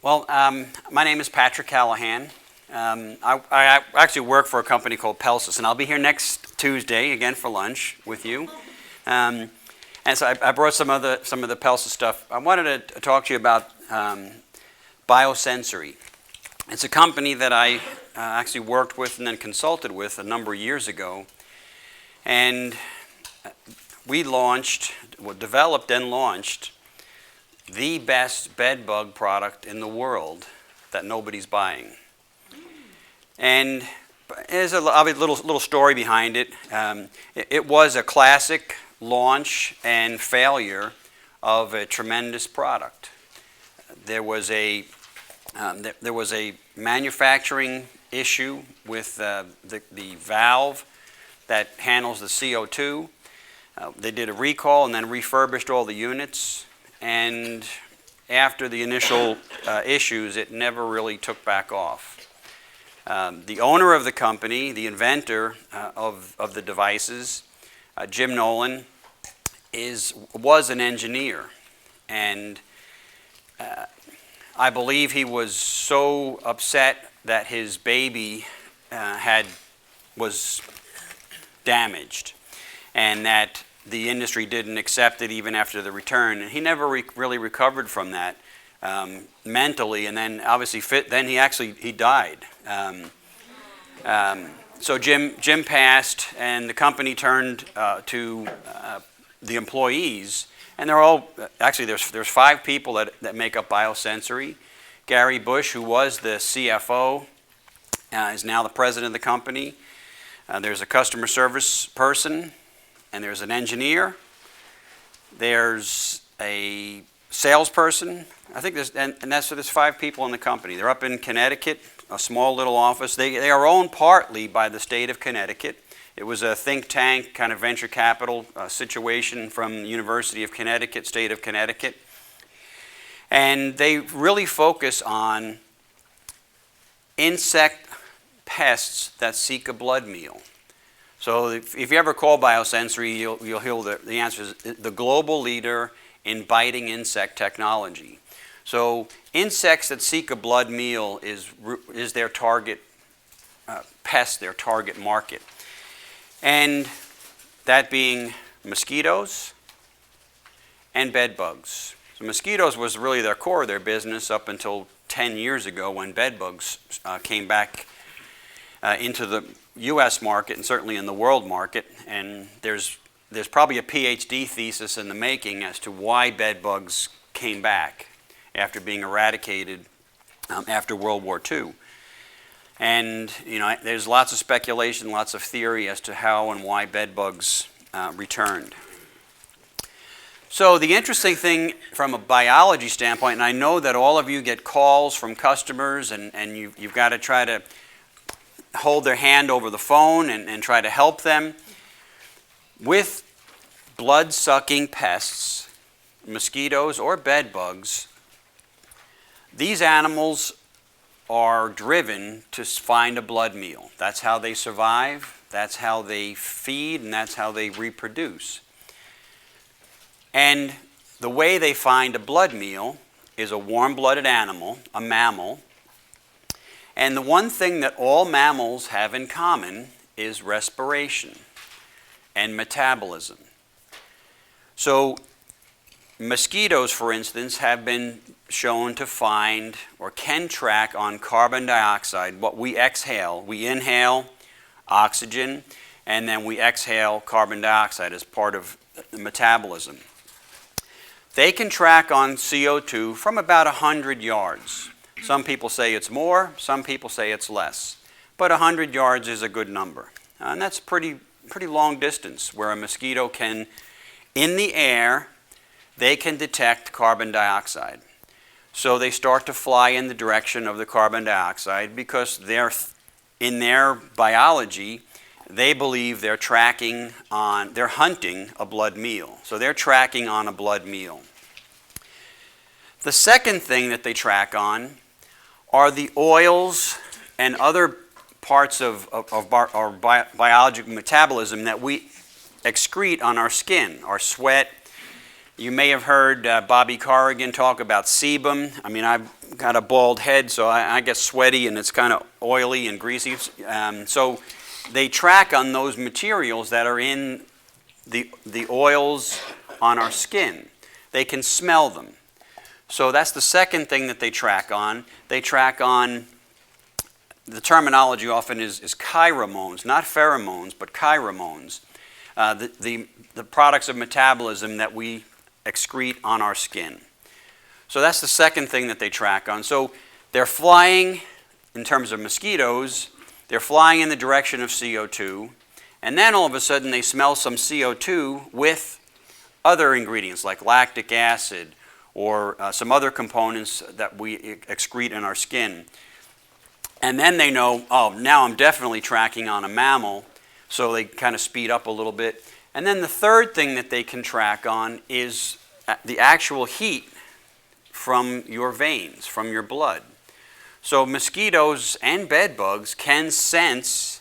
My name is Patrick Callahan. I actually work for a company called Pelsis, and I'll be here next Tuesday again for lunch with you. And so I brought some of the Pelsis stuff. I wanted to talk to you about Biosensory. It's a company that I actually worked with and then consulted with a number of years ago, and we developed and launched the best bed bug product in the world that nobody's buying. And there's a little story behind it. It was a classic launch and failure of a tremendous product. There was a manufacturing issue with the valve that handles the CO2. They did a recall and then refurbished all the units. And after the initial issues, it never really took back off. The owner of the company, the inventor of the devices, Jim Nolan, was an engineer. And I believe he was so upset that his baby was damaged, and that the industry didn't accept it even after the return. And he never really recovered from that mentally, and then obviously he died. So Jim passed, and the company turned to the employees, and they're all actually there's 5 people that make up Biosensory. Gary Bush, who was the CFO, is now the president of the company. There's a customer service person, and there's an engineer. There's a salesperson. I think there's 5 people in the company. They're up in Connecticut, a small little office. They are owned partly by the state of Connecticut. It was a think tank kind of venture capital situation from the University of Connecticut, state of Connecticut. And they really focus on insect pests that seek a blood meal. So if you ever call Biosensory, you'll hear the answer is the global leader in biting insect technology. So insects that seek a blood meal is their target pest, their target market. And that being mosquitoes and bed bugs. So mosquitoes was really their core of their business up until 10 years ago when bed bugs came back into the U.S. market and certainly in the world market. And there's probably a PhD thesis in the making as to why bed bugs came back after being eradicated after World War II. And there's lots of speculation, lots of theory as to how and why bed bugs returned. So the interesting thing from a biology standpoint, and I know that all of you get calls from customers, and you've got to try to hold their hand over the phone and try to help them. With blood-sucking pests, mosquitoes or bed bugs, these animals are driven to find a blood meal. That's how they survive, that's how they feed, and that's how they reproduce. And the way they find a blood meal is a warm-blooded animal, a mammal. And the one thing that all mammals have in common is respiration and metabolism. So mosquitoes, for instance, have been shown to find or can track on carbon dioxide what we exhale. We inhale oxygen, and then we exhale carbon dioxide as part of the metabolism. They can track on CO2 from about 100 yards. Some people say it's more, some people say it's less. But 100 yards is a good number. And that's pretty long distance where a mosquito can, in the air, they can detect carbon dioxide. So they start to fly in the direction of the carbon dioxide because in their biology, they believe they're hunting a blood meal. So they're tracking on a blood meal. The second thing that they track on are the oils and other parts of our biological metabolism that we excrete on our skin, our sweat, You may have heard Bobby Corrigan talk about sebum. I mean, I've got a bald head, so I get sweaty and it's kind of oily and greasy. So they track on those materials that are in the oils on our skin. They can smell them. So that's the second thing that they track on. They track on, the terminology often is chiromones, not pheromones, but chiromones. The products of metabolism that we excrete on our skin. So that's the second thing that they track on. So they're flying, in terms of mosquitoes, they're flying in the direction of CO2, and then all of a sudden they smell some CO2 with other ingredients like lactic acid or some other components that we excrete in our skin. And then they know, oh, now I'm definitely tracking on a mammal, so they kind of speed up a little bit. And then the third thing that they can track on is the actual heat from your veins, from your blood. So mosquitoes and bed bugs can sense,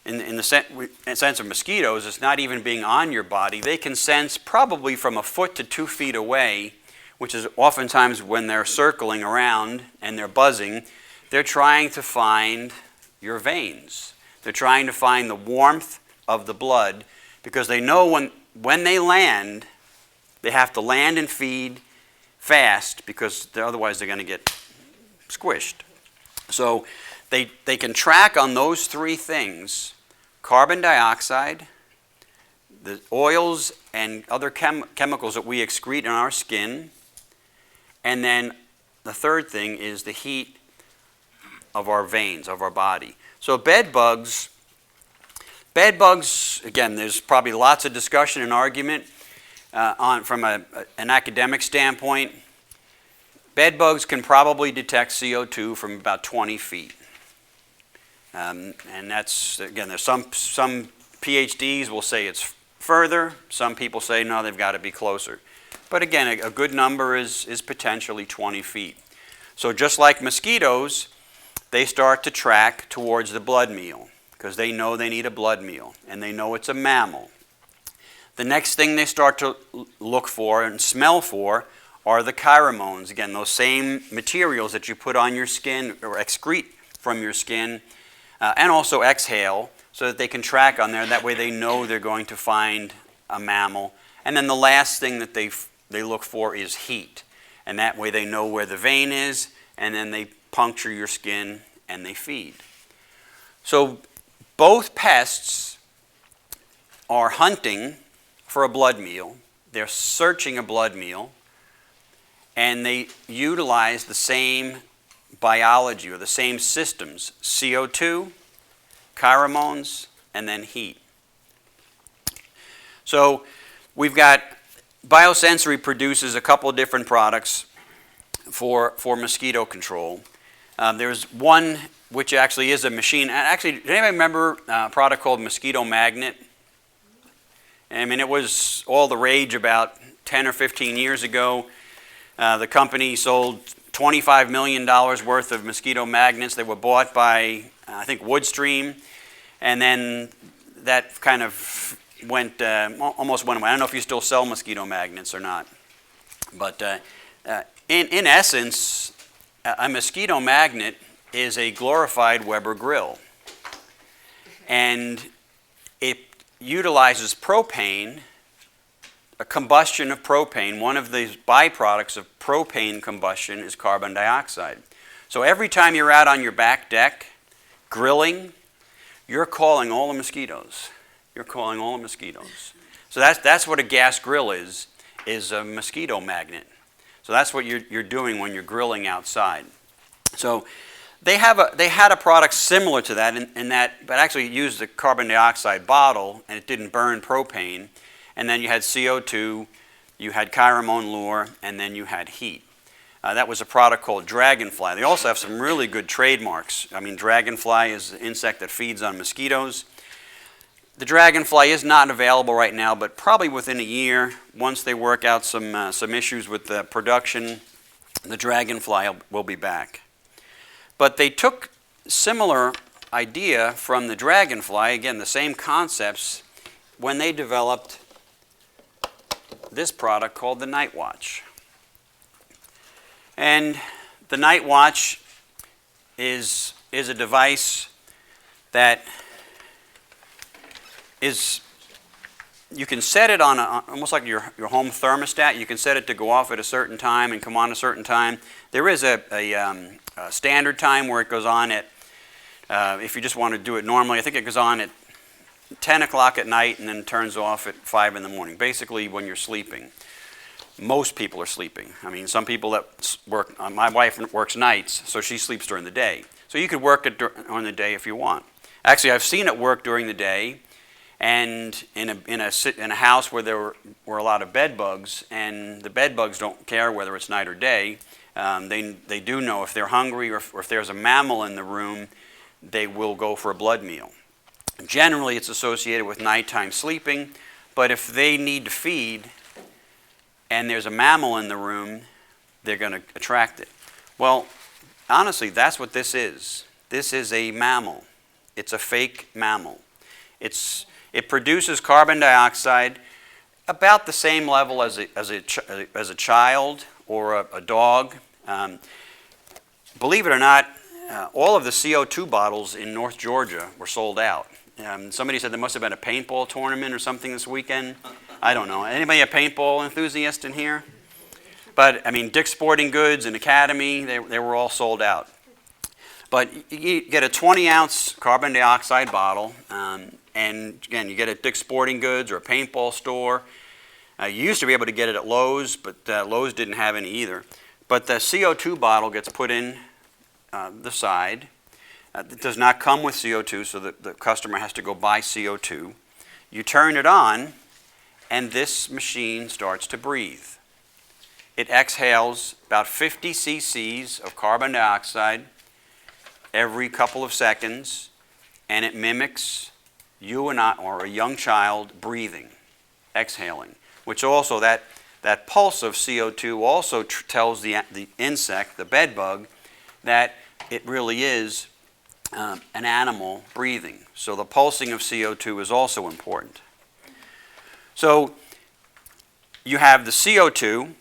in the sense of mosquitoes, it's not even being on your body, they can sense probably from a foot to 2 feet away, which is oftentimes when they're circling around and they're buzzing, they're trying to find your veins. They're trying to find the warmth of the blood, because they know when they land, they have to land and feed fast, because otherwise they're going to get squished. So they can track on those three things: carbon dioxide, the oils and other chemicals that we excrete in our skin, and then the third thing is the heat of our veins, of our body. So bed bugs, again, there's probably lots of discussion and argument from an academic standpoint. Bed bugs can probably detect CO2 from about 20 feet. And that's, again, there's some PhDs will say it's further. Some people say, no, they've got to be closer. But again, a good number is potentially 20 feet. So just like mosquitoes, they start to track towards the blood meal, because they know they need a blood meal, and they know it's a mammal. The next thing they start to look for and smell for are the chiromones. Again, those same materials that you put on your skin or excrete from your skin, and also exhale, so that they can track on there. That way they know they're going to find a mammal. And then the last thing that they look for is heat. And that way they know where the vein is, and then they puncture your skin and they feed. So both pests are hunting for a blood meal. They're searching a blood meal, and they utilize the same biology or the same systems: CO2, chiromones, and then heat. So we've got Biosensory produces a couple of different products for mosquito control. There's one which actually is a machine. Actually, does anybody remember a product called Mosquito Magnet? I mean, it was all the rage about 10 or 15 years ago. The company sold $25 million worth of mosquito magnets. They were bought by, I think, Woodstream. And then that kind of almost went away. I don't know if you still sell mosquito magnets or not. But in essence, a mosquito magnet is a glorified Weber grill. And it utilizes propane, a combustion of propane. One of the byproducts of propane combustion is carbon dioxide. So every time you're out on your back deck grilling, you're calling all the mosquitoes. You're calling all the mosquitoes. So that's what a gas grill is a mosquito magnet. So that's what you're doing when you're grilling outside. So they had a product similar to that, in that, but actually it used a carbon dioxide bottle, and it didn't burn propane. And then you had CO2, you had chiromone lure, and then you had heat. That was a product called Dragonfly. They also have some really good trademarks. I mean, Dragonfly is an insect that feeds on mosquitoes. The Dragonfly is not available right now, but probably within a year, once they work out some issues with the production, the Dragonfly will be back. But they took similar idea from the Dragonfly, again, the same concepts, when they developed this product called the Night Watch. And the Night Watch is a device that you can set it on almost like your home thermostat. You can set it to go off at a certain time and come on a certain time. There is a standard time where it goes on at, if you just want to do it normally, I think it goes on at 10 o'clock at night and then turns off at 5 in the morning, basically when you're sleeping. Most people are sleeping. I mean, some people that work, my wife works nights, so she sleeps during the day. So you could work it during the day if you want. Actually, I've seen it work during the day, and in a house where there were a lot of bed bugs, and the bed bugs don't care whether it's night or day. They do know if they're hungry or if there's a mammal in the room, they will go for a blood meal. Generally, it's associated with nighttime sleeping, but if they need to feed and there's a mammal in the room, they're going to attract it. Well, honestly, that's what this is. This is a mammal. It's a fake mammal. It produces carbon dioxide about the same level as a child or a dog. Believe it or not, all of the CO2 bottles in North Georgia were sold out. Somebody said there must have been a paintball tournament or something this weekend. I don't know. Anybody a paintball enthusiast in here? But, I mean, Dick's Sporting Goods and Academy, they were all sold out. But you get a 20-ounce carbon dioxide bottle, and again, you get it at Dick's Sporting Goods or a paintball store. You used to be able to get it at Lowe's, but Lowe's didn't have any either. But the CO2 bottle gets put in the side. It does not come with CO2, so the customer has to go buy CO2. You turn it on, and this machine starts to breathe. It exhales about 50 cc's of carbon dioxide every couple of seconds, and it mimics you and I, or a young child, breathing, exhaling, which also, that pulse of CO2 also tells the insect, the bed bug, that it really is an animal breathing. So the pulsing of CO2 is also important. So you have the CO2,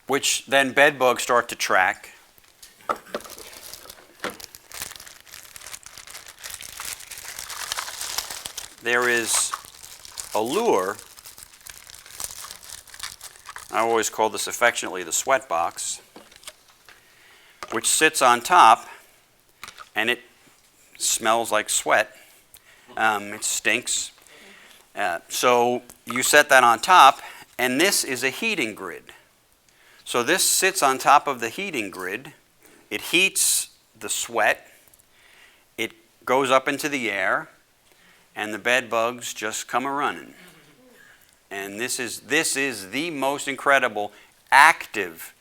which then bed bugs start to track. There is a lure. I always call this affectionately the sweat box, which sits on top, and it smells like sweat. It stinks. So you set that on top, and this is a heating grid. So this sits on top of the heating grid. It heats the sweat. It goes up into the air, and the bed bugs just come a-running. And this is the most incredible active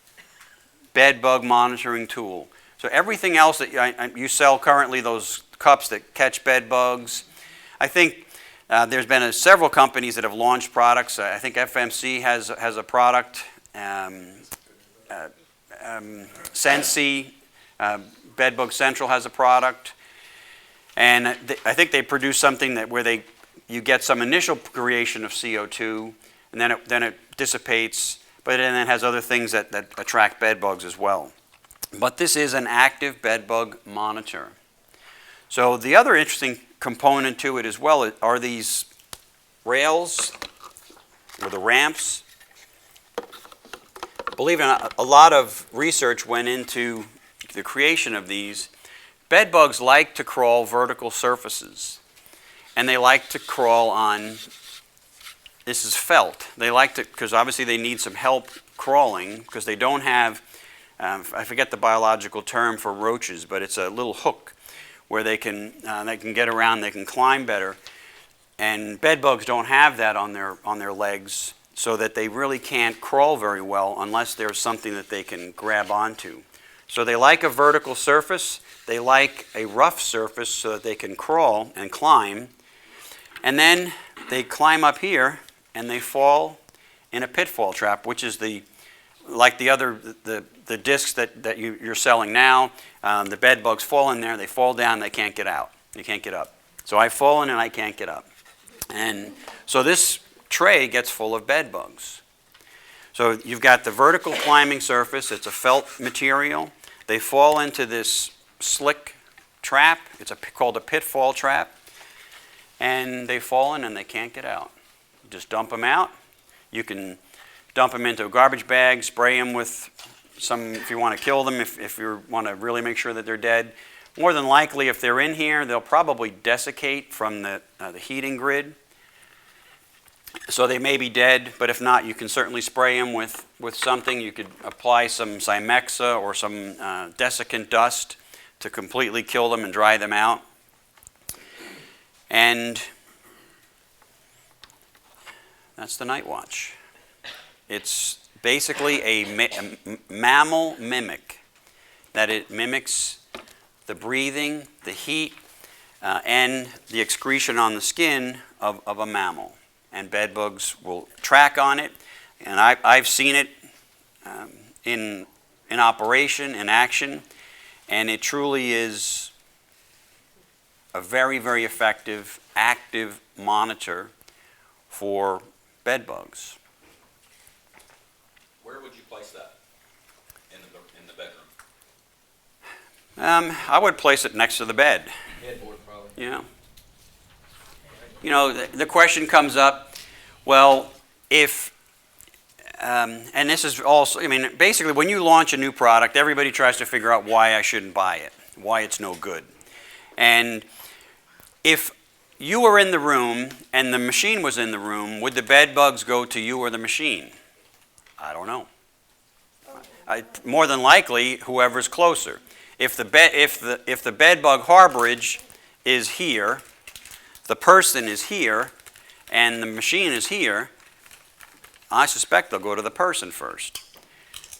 bed bug monitoring tool. So everything else that you sell currently, those cups that catch bed bugs, I think there's been several companies that have launched products. I think FMC has a product. Sensi, Bedbug Central has a product. And I think they produce something where you get some initial creation of CO2, and then it dissipates, but then it has other things that attract bed bugs as well. But this is an active bed bug monitor. So the other interesting component to it as well are these rails, or the ramps. Believe it or not, a lot of research went into the creation of these. Bed bugs like to crawl vertical surfaces, and they like to crawl on, this is felt. They like to, because obviously they need some help crawling, because they don't have, I forget the biological term for roaches, but it's a little hook where they can get around, they can climb better. And bed bugs don't have that on their legs, so that they really can't crawl very well unless there's something that they can grab onto. So they like a vertical surface. They like a rough surface so that they can crawl and climb. And then they climb up here and they fall in a pitfall trap, which is like the discs that you're selling now. The bed bugs fall in there, they fall down, they can't get out. They can't get up. So I've fallen and I can't get up. And so this tray gets full of bed bugs. So you've got the vertical climbing surface. It's a felt material. They fall into this slick trap. It's called a pitfall trap. And they fall in and they can't get out. You just dump them out. You can dump them into a garbage bag, spray them with some, if you want to kill them, if you want to really make sure that they're dead. More than likely, if they're in here, they'll probably desiccate from the heating grid. So they may be dead, but if not, you can certainly spray them with something. You could apply some Cymexa or some desiccant dust to completely kill them and dry them out. And that's the night watch. It's basically a mammal mimic, that it mimics the breathing, the heat, and the excretion on the skin of a mammal. And bed bugs will track on it, and I've seen it in operation, in action, and it truly is a very, very effective, active monitor for bed bugs. Where would you place that in the bedroom? I would place it next to the bed. Headboard, probably. Yeah. You know, the question comes up, well, if, and this is also, I mean, basically when you launch a new product, everybody tries to figure out why I shouldn't buy it, why it's no good. And if you were in the room and the machine was in the room, would the bed bugs go to you or the machine? I don't know. More than likely, whoever's closer. If the bed bug harborage is here, the person is here, and the machine is here, I suspect they'll go to the person first.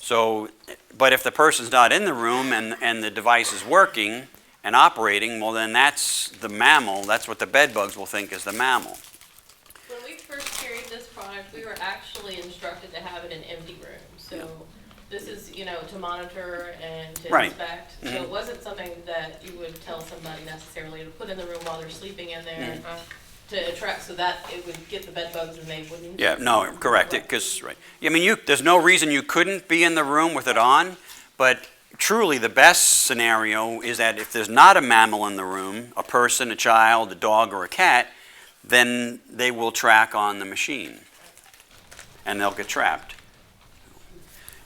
So, but if the person's not in the room and the device is working and operating, well then that's the mammal, that's what the bed bugs will think is the mammal. When we first carried this product, we were actually instructed to have it in empty rooms. So this is, you know, to monitor and to inspect. So it wasn't something that you would tell somebody necessarily to put in the room while they're sleeping in there to attract, so that it would get the bed bugs and they wouldn't. Yeah, no, correct. Because I mean, there's no reason you couldn't be in the room with it on, but truly the best scenario is that if there's not a mammal in the room, a person, a child, a dog, or a cat, then they will track on the machine and they'll get trapped.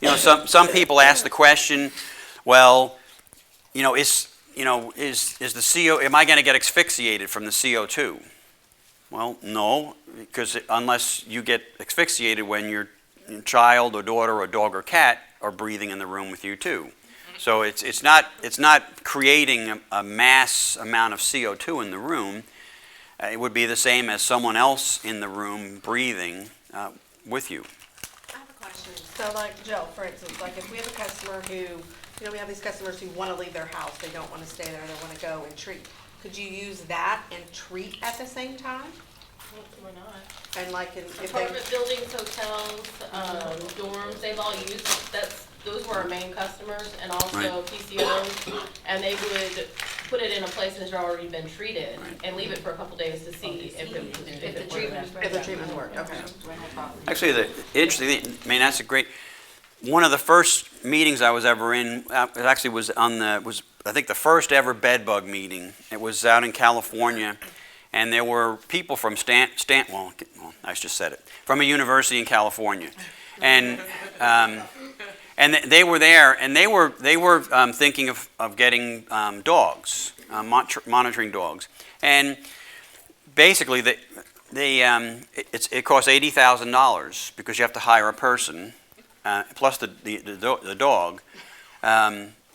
You know, some people ask the question, well, you know, is the CO, am I going to get asphyxiated from the CO2? Well, no, because unless you get asphyxiated when your child or daughter or dog or cat are breathing in the room with you too. So it's not creating a mass amount of CO2 in the room. It would be the same as someone else in the room breathing with you. I have a question. So like Jill, for instance, like if we have a customer who, you know, we have these customers who want to leave their house, they don't want to stay there, they want to go and treat. Could you use that and treat at the same time? Why not? And like if they, Apartment buildings, hotels, dorms, they've all used, those were our main customers, and also PCOs, and they would put it in a place that's already been treated and leave it for a couple days to see if the treatment worked. Okay. Actually, the interesting thing, I mean, that's a great. One of the first meetings I was ever in, it actually was I think the first ever bed bug meeting. It was out in California, and there were people from I just said it, from a university in California, and they were there, and they were thinking of getting dogs, monitoring dogs, and basically it costs $80,000 because you have to hire a person. Plus the dog,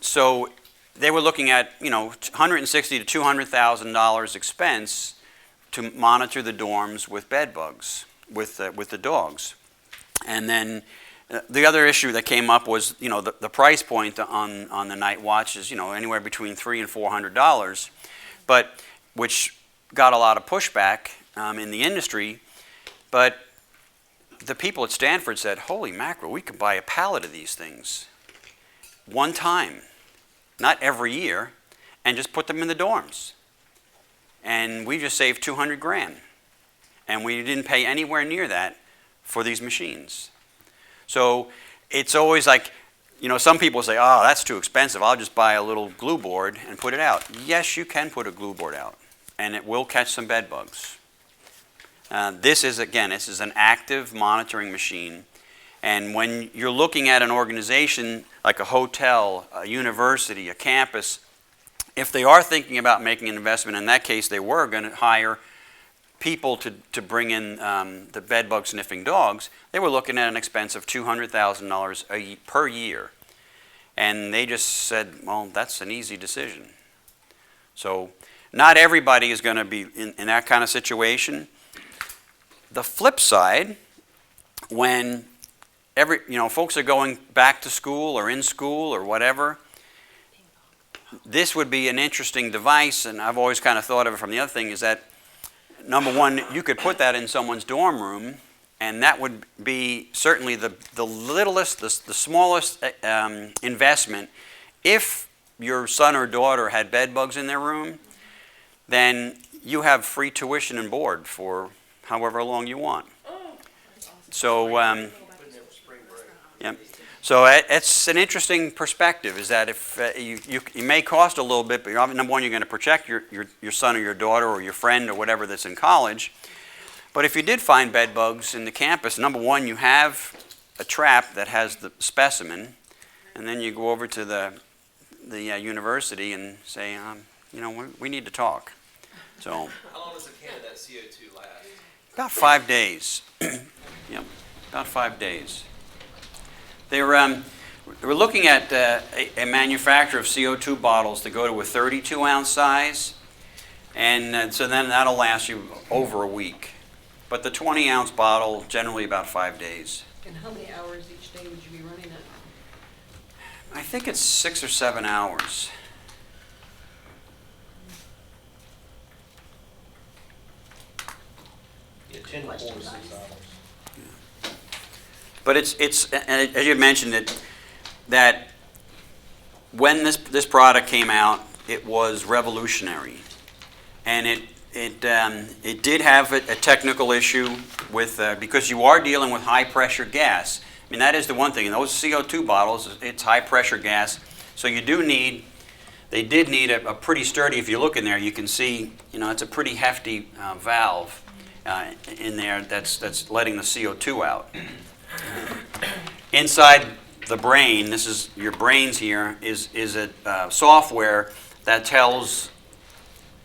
so they were looking at $160,000 to $200,000 expense to monitor the dorms with bed bugs with the dogs, and then the other issue that came up was the price point on the night watch is anywhere between $300 and $400, but which got a lot of pushback in the industry, but the people at Stanford said, holy mackerel, we could buy a pallet of these things one time, not every year, and just put them in the dorms. And we just saved $200,000. And we didn't pay anywhere near that for these machines. So it's always like, some people say, oh, that's too expensive. I'll just buy a little glue board and put it out. Yes, you can put a glue board out, and it will catch some bed bugs. This is an active monitoring machine. And when you're looking at an organization like a hotel, a university, a campus, if they are thinking about making an investment, in that case they were going to hire people to bring in the bed bug sniffing dogs, they were looking at an expense of $200,000 per year. And they just said, well, that's an easy decision. So not everybody is going to be in that kind of situation. The flip side, when folks are going back to school or in school or whatever, this would be an interesting device, and I've always kind of thought of it from the other thing, is that, number one, you could put that in someone's dorm room, and that would be certainly the littlest, the smallest investment. If your son or daughter had bed bugs in their room, then you have free tuition and board for however long you want. So, yeah. So it's an interesting perspective, is that if you may cost a little bit, but number one, you're going to protect your son or your daughter or your friend or whatever that's in college. But if you did find bed bugs in the campus, number one, you have a trap that has the specimen, and then you go over to the university and say, we need to talk. So How long does a can of that CO2 last? about 5 days. Yep, about 5 days. They were looking at a manufacturer of CO2 bottles to go to a 32-ounce size, and so then that'll last you over a week. But the 20-ounce bottle, generally about 5 days. And how many hours each day would you be running it? I think it's 6 or 7 hours. Yeah, 10 to 4 6 hours. But it's and as you mentioned that when this product came out, it was revolutionary, and it did have a technical issue with because you are dealing with high pressure gas. I mean, that is the one thing in those CO2 bottles. It's high pressure gas, so they did need a pretty sturdy. If you look in there, you can see it's a pretty hefty valve in there that's letting the CO2 out. Inside the brain, this is your brains here, is a software that tells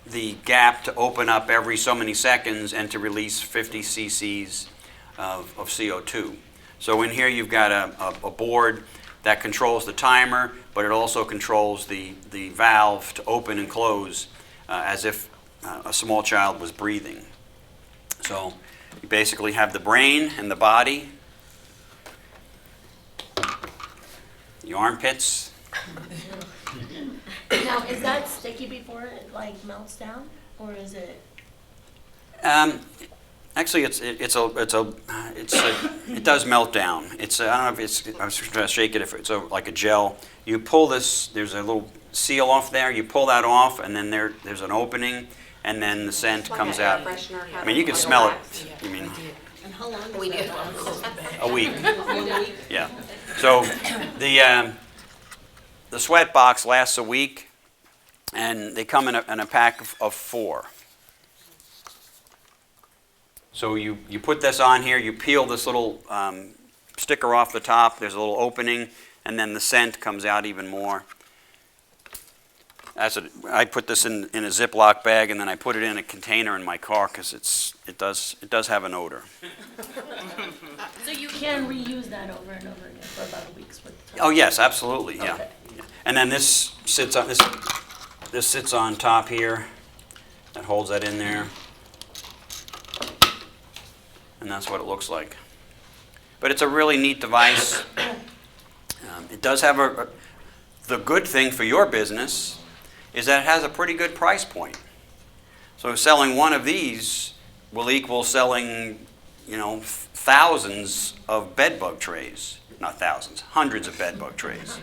the gap to open up every so many seconds and to release 50 cc's of CO2. So in here you've got a board that controls the timer, but it also controls the valve to open and close as if a small child was breathing. So you basically have the brain and the body, the armpits. Now, is that sticky before it melts down, or is it? Actually, it does melt down. I don't know if it's. I was trying to shake it. If it's like a gel, you pull this. There's a little seal off there. You pull that off, and then there's an opening, and then the scent comes out. I mean, you can smell it. I mean, And how long does We do. a week. 1 week? Yeah. So the sweat box lasts a week, and they come in a pack of 4. So you put this on here, you peel this little sticker off the top, there's a little opening, and then the scent comes out even more. I put this in a Ziploc bag, and then I put it in a container in my car because it does have an odor. So you can reuse that over and over again for about a week's worth of time? Oh yes, absolutely, yeah. Okay. And then this sits on top here. That holds that in there. And that's what it looks like. But it's a really neat device. It does have the good thing for your business is that it has a pretty good price point. So selling one of these will equal selling, thousands of bed bug trays. Not thousands, hundreds of bed bug trays.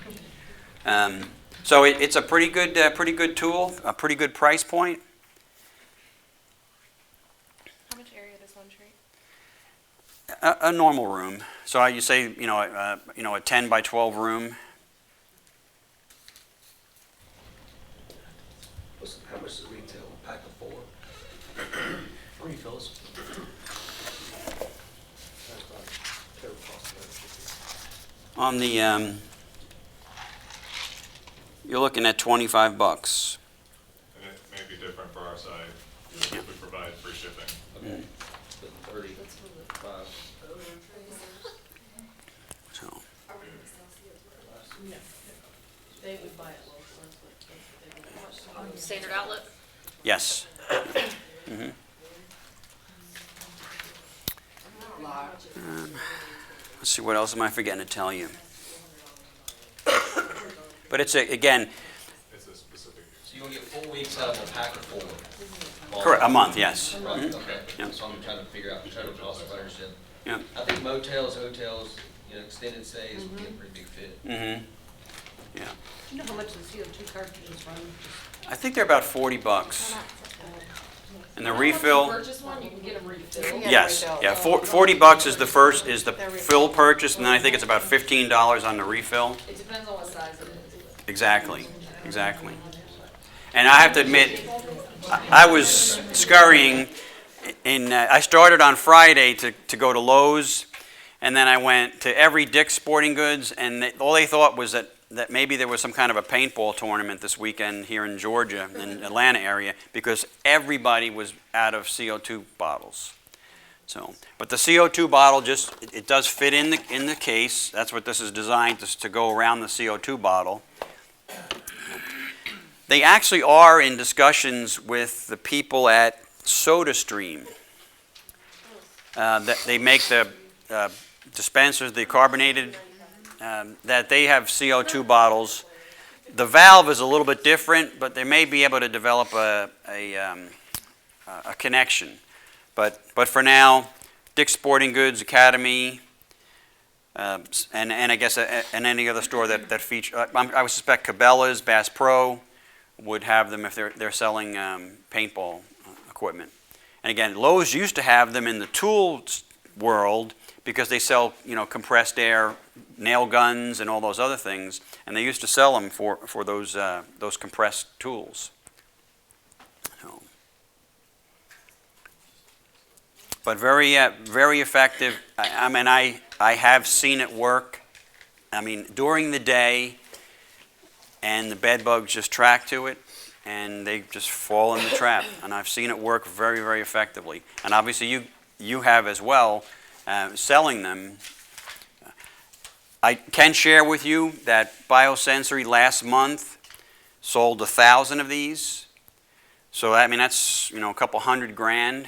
So it's a pretty good tool, a pretty good price point. How much area does one tray A normal room. So you say, a 10 by 12 room. How much does it retail? Pack of 4? Refills. That's about total cost of On the, you're looking at $25. And it may be different for our side, we provide free shipping. Okay. 30. 5. So, They would buy it local, that's what they would. Standard outlet? yes. Let's see, what else am I forgetting to tell you? But again, It's a specific use. So you only get 4 weeks out of a pack of 4? correct, a month, yes. Right, okay. Yeah. So I'm trying to figure out the total cost if I understand. Yeah. I think motels, hotels, extended stays would be a pretty big fit. Mm-hmm. Yeah. Do you know how much the CO2 cartridges run? I think they're about $40. And the refill, Purchase one, you can get them refilled. Yeah, yes, refill. yeah, $40 is the fill purchase, and then I think it's about $15 on the refill. It depends on what size it is. Exactly. And I have to admit, I was scurrying I started on Friday to go to Lowe's, and then I went to every Dick's Sporting Goods, and all they thought was that maybe there was some kind of a paintball tournament this weekend here in Georgia, in Atlanta area, because everybody was out of CO2 bottles. So, but the CO2 bottle it does fit in the case. That's what this is designed to go around the CO2 bottle. They actually are in discussions with the people at SodaStream. That they make the dispensers, the carbonated, that they have CO2 bottles. The valve is a little bit different, but they may be able to develop a connection. But for now, Dick's Sporting Goods, Academy, and I guess and any other store that feature, I would suspect Cabela's, Bass Pro would have them if they're selling paintball equipment. And again, Lowe's used to have them in the tool world because they sell, compressed air, nail guns, and all those other things, and they used to sell them for those compressed tools. So. But very effective. I have seen it work. During the day, and the bed bugs just track to it, and they just fall in the trap. And I've seen it work very, very effectively. And obviously, you have as well, selling them. I can share with you that Biosensory last month sold 1,000 of these. So that's a couple $100,000.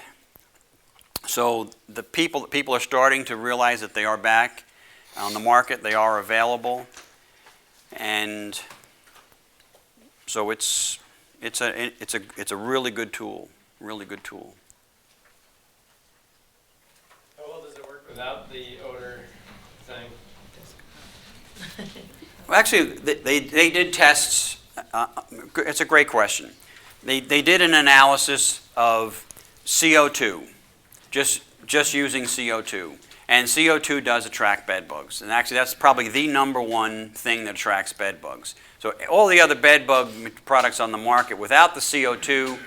So the people are starting to realize that they are back on the market. They are available, and so it's a really good tool. Really good tool. How well does it work without the odor thing? Well, actually, they did tests. It's a great question. They did an analysis of CO2, just using CO2. And CO2 does attract bed bugs. And actually, that's probably the number one thing that attracts bed bugs. So all the other bed bug products on the market, without the CO2,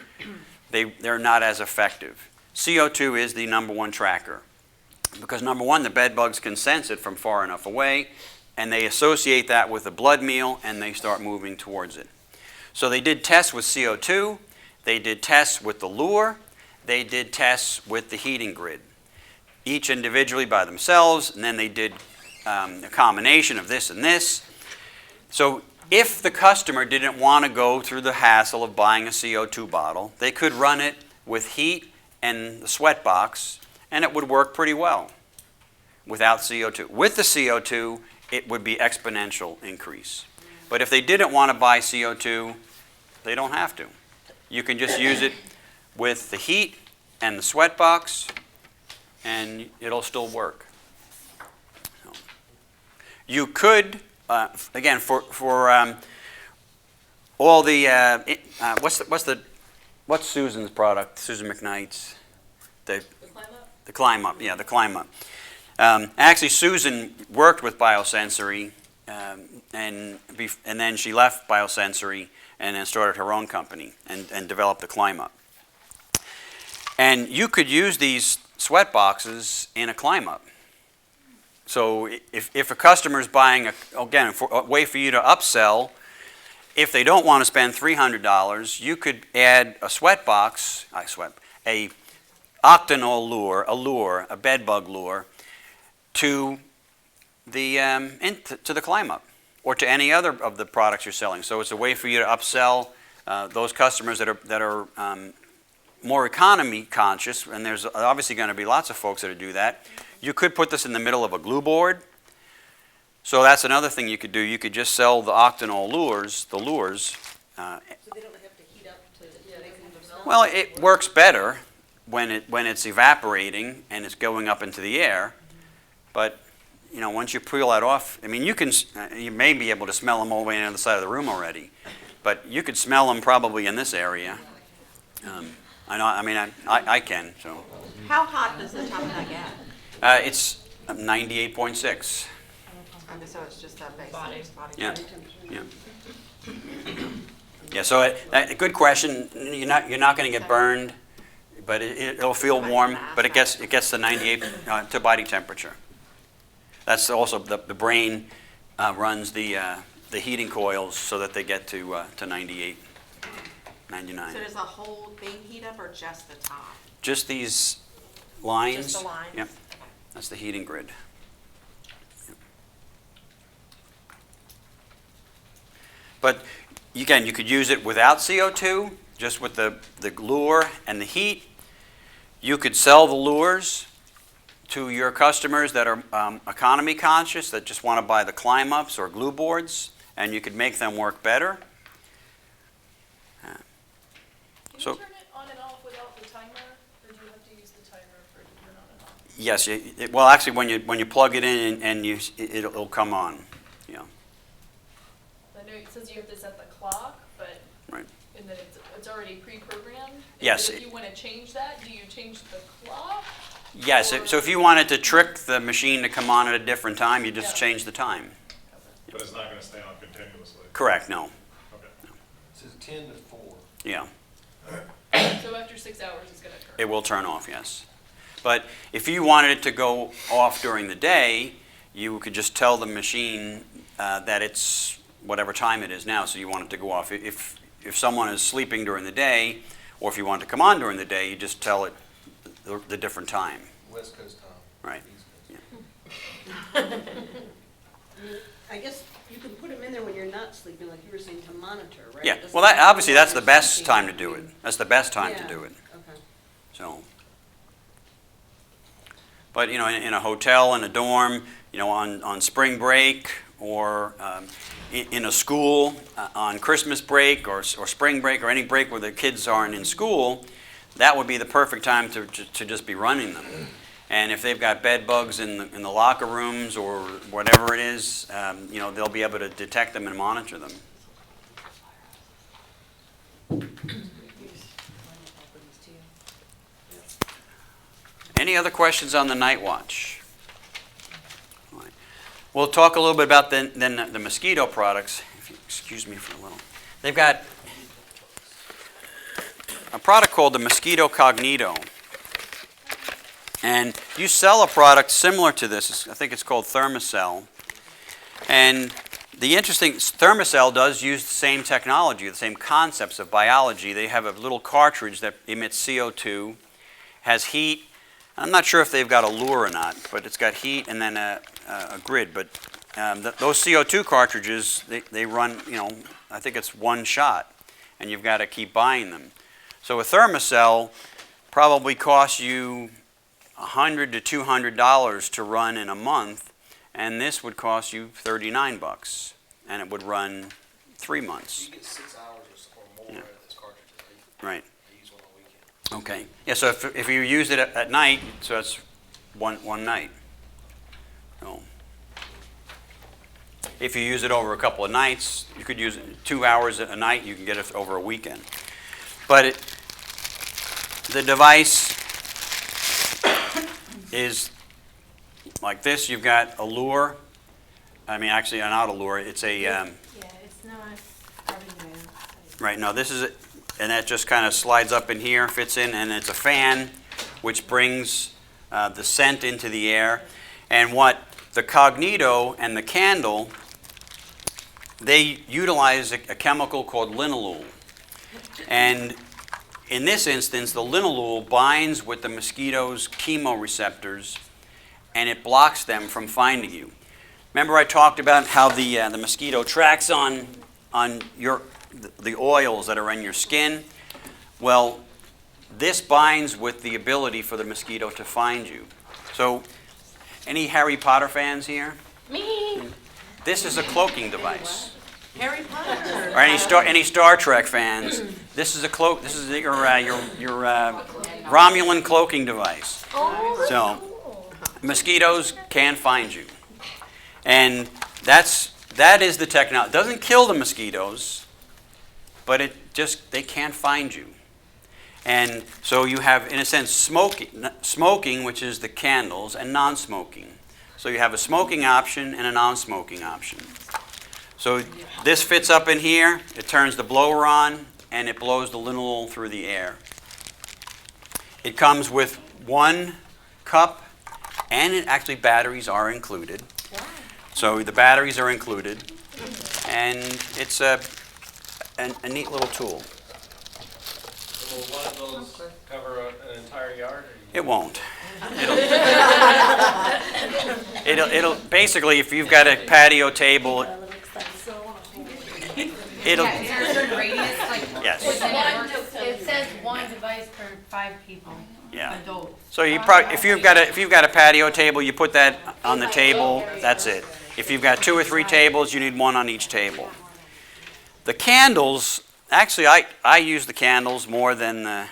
they're not as effective. CO2 is the number one tracker. Because number one, the bed bugs can sense it from far enough away, and they associate that with the blood meal, and they start moving towards it. So they did tests with CO2, they did tests with the lure, they did tests with the heating grid, each individually by themselves, and then they did a combination of this and this. So if the customer didn't want to go through the hassle of buying a CO2 bottle, they could run it with heat and the sweat box, and it would work pretty well without CO2. With the CO2, it would be exponential increase. But if they didn't want to buy CO2, they don't have to. You can just use it with the heat and the sweat box, and it'll still work. So, you could, again, for all the what's Susan's product? Susan McKnight's The climb up? the Climb Up. Yeah, the Climb Up. Actually, Susan worked with Biosensory, and then she left Biosensory and then started her own company and developed the Climb Up. And you could use these sweat boxes in a Climb Up. So if a customer's buying, a way for you to upsell, if they don't want to spend $300, you could add a sweat box, a octanol lure, a bed bug lure, to the Climb Up, or to any other of the products you're selling. So it's a way for you to upsell those customers that are more economy conscious, and there's obviously going to be lots of folks that do that. You could put this in the middle of a glue board. So that's another thing you could do. You could just sell the octanol lures, So they don't have to heat up to, yeah, they can just. Well, it works better when it's evaporating and it's going up into the air. But once you peel that off, I mean, you may be able to smell them all the way on the other side of the room already, but you could smell them probably in this area. I can. So How hot does the top nut get? it's 98.6. So it's just that basic body Yeah. temperature. Yeah. So good question. You're not going to get burned, but it'll feel warm. But it gets to 98 to body temperature. That's also the brain runs the heating coils so that they get to 98, 99. So does the whole thing heat up or just the top? Just these lines. Just the lines? Yep. That's the heating grid. Yep. But again, you could use it without CO2, just with the lure and the heat. You could sell the lures to your customers that are economy conscious, that just want to buy the Climb Ups or glue boards, and you could make them work better. Can So- you turn it on and off without the timer, or do you have to use the timer for it to turn on and off? Yes. Well, actually, when you plug it in and it'll come on. Yeah. I know it says you have to set the clock, but, Right. and then it's already pre-programmed. Yes, If you want to change that, do you change the clock? Yes. So if you wanted to trick the machine to come on at a different time, you just Yeah. change the time. But it's not gonna stay on continuously. Correct. No. Okay. It says 10 to 4. Yeah. So after 6 hours, it's gonna turn. It will turn off. Yes. But if you wanted it to go off during the day, you could just tell the machine that it's whatever time it is now. So you want it to go off. If someone is sleeping during the day, or if you want it to come on during the day, you just tell it the different time. West Coast time. Right. East Coast. I guess you can put them in there when you're not sleeping, like you were saying, to monitor, right? Yeah. Doesn't Well, that, have to obviously be while that's the you're best sleeping. time to do it. That's the best time to Yeah, do it. Okay. So, but in a hotel, in a dorm, on spring break, or in a school on Christmas break or spring break or any break where the kids aren't in school, that would be the perfect time to just be running them. And if they've got bed bugs in the locker rooms or whatever it is, they'll be able to detect them and monitor them. Any other questions on the night watch? All right. We'll talk a little bit about then the mosquito products. If you excuse me for a little. They've got a product called the Mosquito Cognito. And you sell a product similar to this. I think it's called Thermacell. And the interesting, Thermacell does use the same technology, the same concepts of biology. They have a little cartridge that emits CO2, has heat. I'm not sure if they've got a lure or not, but it's got heat and then a grid. But those CO2 cartridges, they run, I think it's one shot, and you've got to keep buying them. So a Thermacell probably costs you $100 to $200 to run in a month, and this would cost you $39, and it would run 3 months. You get 6 hours or more Yeah. out of this cartridge, Right. I use one on the weekend. Okay. Yeah. So if you use it at night, so that's one night. So if you use it over a couple of nights, you could use it 2 hours a night. You can get it over a weekend. But the device is like this, you've got a lure. I mean, actually, not a lure. It's a Yeah, it's not. right. No, this is it, and that just kind of slides up in here, fits in, and it's a fan, which brings the scent into the air. And what the Cognito and the candle, they utilize a chemical called linalool. And in this instance, the linalool binds with the mosquito's chemoreceptors, and it blocks them from finding you. Remember I talked about how the mosquito tracks on the oils that are in your skin? Well, this binds with the ability for the mosquito to find you. So, any Harry Potter fans here? Me. This is a cloaking device. Harry Potter. Or any Star Trek fans? This is a cloak. This is your Romulan cloaking device. Oh, that's So, cool. mosquitoes can find you, and that is the technology. It doesn't kill the mosquitoes, but they can't find you. And so you have, in a sense, smoking, which is the candles, and non-smoking. So you have a smoking option and a non-smoking option. So this fits up in here, it turns the blower on, and it blows the linalool through the air. It comes with 1 cup, and batteries are included. So the batteries are included, and it's a neat little tool. Will one of those cover an entire yard? It won't. It'll basically, if you've got a patio table, it'll, yes, It says one device per 5 people. yeah. Adults. So if you've got a patio table, you put that on the table, that's it. If you've got 2 or 3 tables, you need 1 on each table. The candles, actually I use the candles more than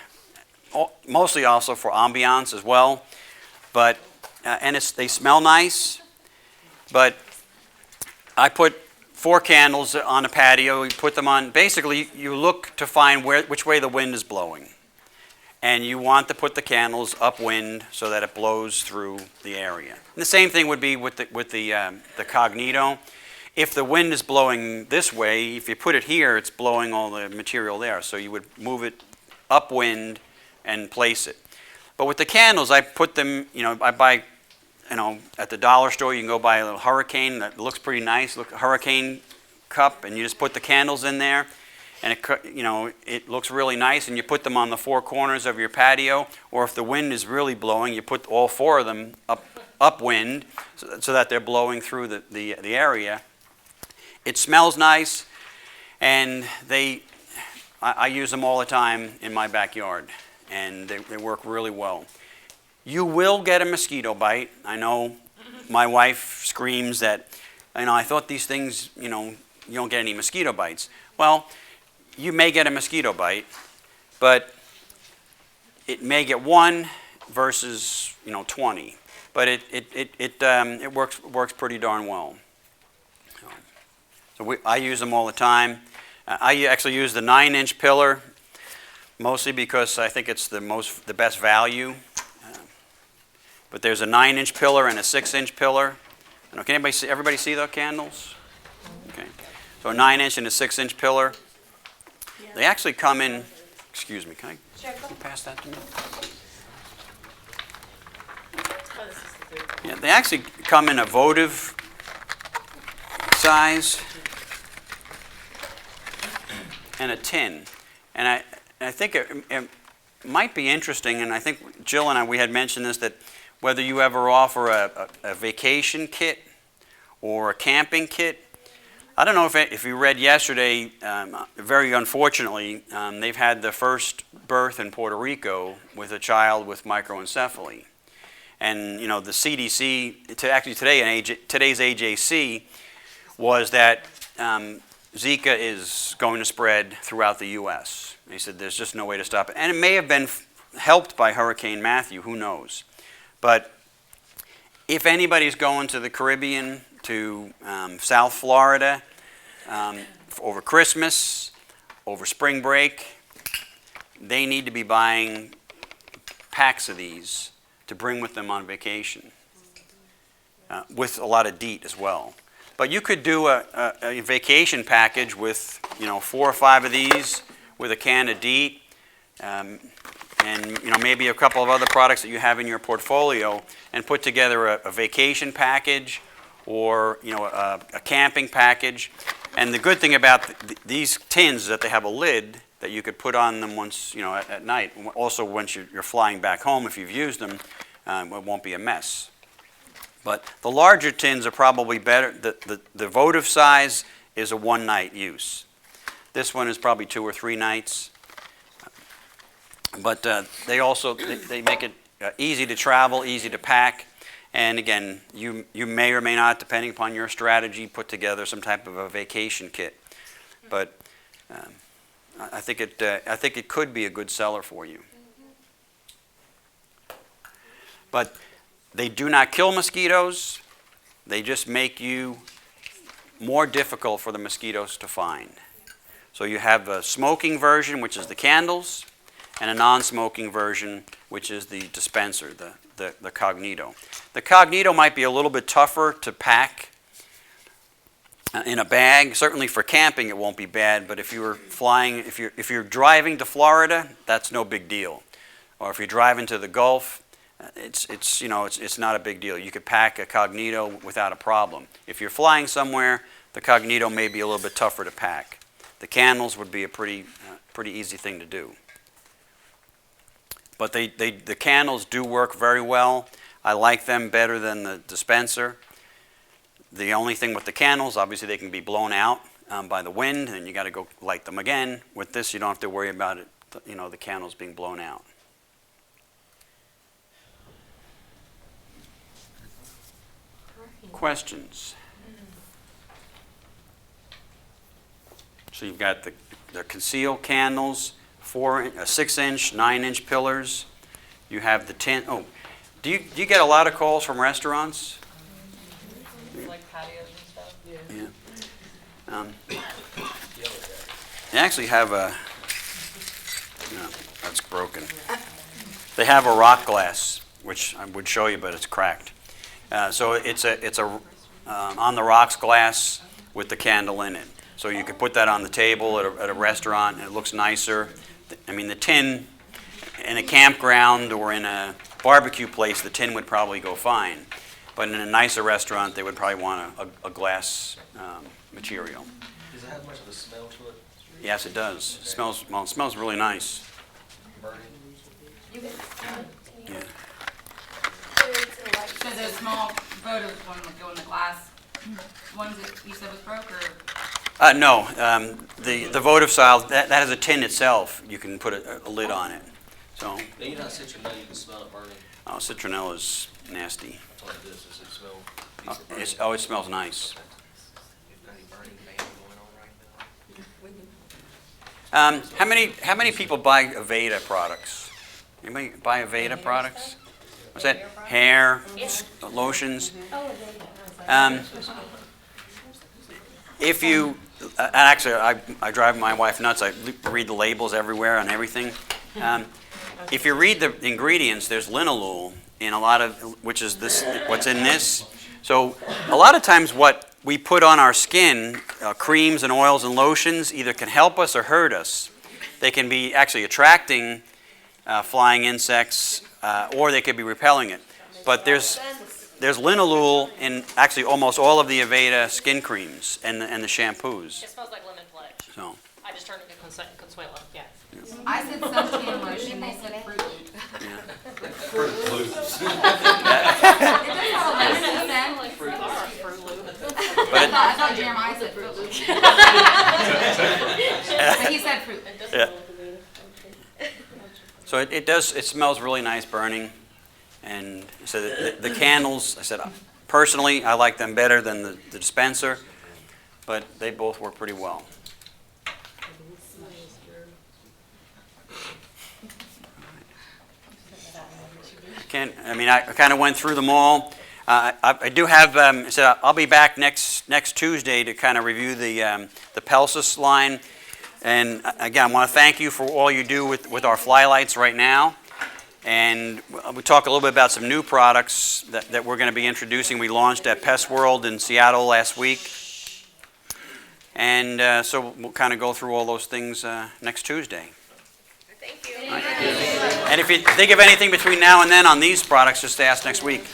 mostly also for ambiance as well, but and they smell nice. But I put 4 candles on a patio. You put them on. Basically, you look to find which way the wind is blowing, and you want to put the candles upwind so that it blows through the area. And the same thing would be with the Cognito. If the wind is blowing this way, if you put it here, it's blowing all the material there. So you would move it upwind and place it. But with the candles, I put them, I buy, at the dollar store, you can go buy a little hurricane that looks pretty nice, hurricane cup, and you just put the candles in there, and it looks really nice, and you put them on the 4 corners of your patio, or if the wind is really blowing, you put all 4 of them upwind so that they're blowing through the area. It smells nice, and I use them all the time in my backyard, and they work really well. You will get a mosquito bite. I know my wife screams that, I thought these things, you don't get any mosquito bites. Well, you may get a mosquito bite, but it may get 1 versus 20. But it works pretty darn well. So I use them all the time. I actually use the 9-inch pillar, mostly because I think it's the best value. But there's a 9-inch pillar and a 6-inch pillar. Can everybody see the candles? Okay. So a 9-inch and a 6-inch pillar. They actually come in. Excuse me. Can you pass that to me? Yeah, they actually come in a votive size and a tin. And I think it might be interesting, and I think Jill and we had mentioned this, that whether you ever offer a vacation kit or a camping kit. I don't know if you read yesterday, very unfortunately, they've had the first birth in Puerto Rico with a child with microencephaly. And the CDC, actually today's AJC, was that Zika is going to spread throughout the U.S. They said there's just no way to stop it. And it may have been helped by Hurricane Matthew, who knows. But if anybody's going to the Caribbean, to South Florida, over Christmas, over spring break, they need to be buying packs of these to bring with them on vacation. with a lot of DEET as well. But you could do a vacation package with, 4 or 5 of these with a can of DEET, and maybe a couple of other products that you have in your portfolio, and put together a vacation package or a camping package. And the good thing about these tins is that they have a lid that you could put on them once, at night. Also, once you're flying back home, if you've used them, it won't be a mess. But the larger tins are probably better. The votive size is a 1-night use. This one is probably 2 or 3 nights. But they make it easy to travel, easy to pack. And again, you may or may not, depending upon your strategy, put together some type of a vacation kit. But I think it could be a good seller for you. But they do not kill mosquitoes. They just make you more difficult for the mosquitoes to find. So you have a smoking version, which is the candles, and a non-smoking version, which is the dispenser, the Cognito. The Cognito might be a little bit tougher to pack in a bag. Certainly for camping it won't be bad, but if you're driving to Florida, that's no big deal. Or if you're driving to the Gulf, it's not a big deal. You could pack a Cognito without a problem. If you're flying somewhere, the Cognito may be a little bit tougher to pack. The candles would be a pretty easy thing to do. But the candles do work very well. I like them better than the dispenser. The only thing with the candles, obviously they can be blown out by the wind, and you got to go light them again. With this, you don't have to worry about it, the candles being blown out. Questions? So you've got the concealed candles, 6-inch, 9-inch pillars. You have the tin. Oh, do you get a lot of calls from restaurants? Like patios and stuff? Yeah. They actually have no, that's broken. They have a rock glass, which I would show you, but it's cracked. So it's on the rocks glass with the candle in it. So you could put that on the table at a restaurant, and it looks nicer. I mean, the tin in a campground or in a barbecue place, the tin would probably go fine. But in a nicer restaurant, they would probably want a glass material. Does it have much of a smell to it? Yes, it does. It smells really nice. Burning? Yeah. So the small votive one would go in the glass ones that you said was broke, or? No, the votive style, that has a tin itself. You can put a lid on it. So, Now, you know how citronella, you can smell it burning? citronella is nasty. That's what it is. Does it smell decent? It smells nice. Any burning ban going on right now? How many people buy Aveda products? Anybody buy Aveda products? What's that? Hair, lotions. If you actually, I drive my wife nuts. I read the labels everywhere on everything. If you read the ingredients, there's linalool in a lot of, which is this, what's in this. So a lot of times what we put on our skin, creams and oils and lotions, either can help us or hurt us. They can be actually attracting flying insects, or they could be repelling it. But there's linalool in actually almost all of the Aveda skin creams and the shampoos. It smells like lemon pledge. So. I just turned it to Consuelo, yeah. I said suntan lotion, they said Fruit Loop. Fruit Loops. It does have a lemon scent. Like Fruit Loop. I thought Jeremiah said Fruit Loop. But he said Fruit Loop. Yeah. So it smells really nice burning. And so the candles, I said, personally, I like them better than the dispenser, but they both work pretty well. I kind of went through them all. I do have, so I'll be back next Tuesday to kind of review the Pelsis line. And again, I want to thank you for all you do with our fly lights right now. And we'll talk a little bit about some new products that we're going to be introducing. We launched at Pest World in Seattle last week. And so we'll kind of go through all those things next Tuesday. Thank you. And if you think of anything between now and then on these products, just ask next week.